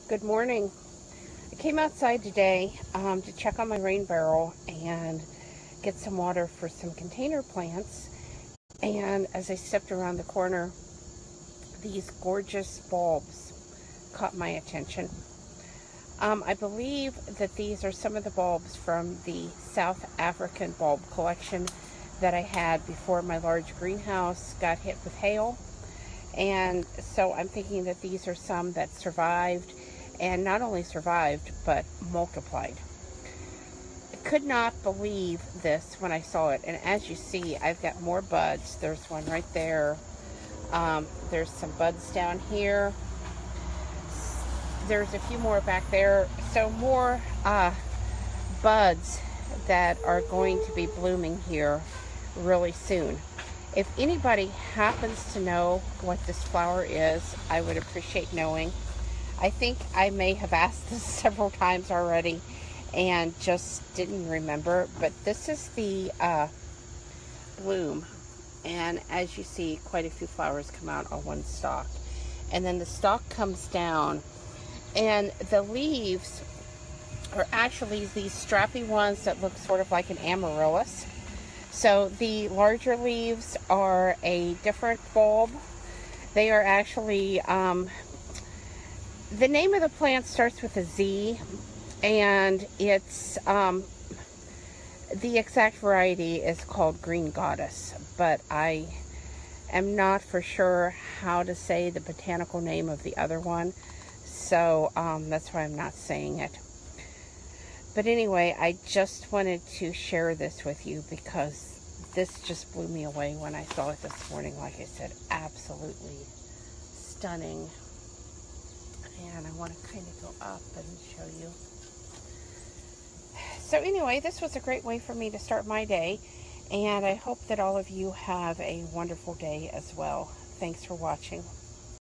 Good morning. I came outside today to check on my rain barrel and get some water for some container plants. And as I stepped around the corner, these gorgeous bulbs caught my attention. I believe that these are some of the bulbs from the South African bulb collection that I had before my large greenhouse got hit with hail. And so I'm thinking that these are some that survived, and not only survived, but multiplied. I could not believe this when I saw it. And as you see, I've got more buds. There's one right there. There's some buds down here. There's a few more back there. So more buds that are going to be blooming here really soon. If anybody happens to know what this flower is, I would appreciate knowing. I think I may have asked this several times already and just didn't remember, but this is the bloom. And as you see, quite a few flowers come out on one stalk. And then the stalk comes down, and the leaves are actually these strappy ones that look sort of like an amaryllis. So the larger leaves are a different bulb. They are actually, the name of the plant starts with a Z, and it's, the exact variety is called Green Goddess, but I am not for sure how to say the botanical name of the other one, so that's why I'm not saying it. But anyway, I just wanted to share this with you because this just blew me away when I saw it this morning. Like I said, absolutely stunning. And I want to kind of go up and show you. So anyway, this was a great way for me to start my day. And I hope that all of you have a wonderful day as well. Thanks for watching.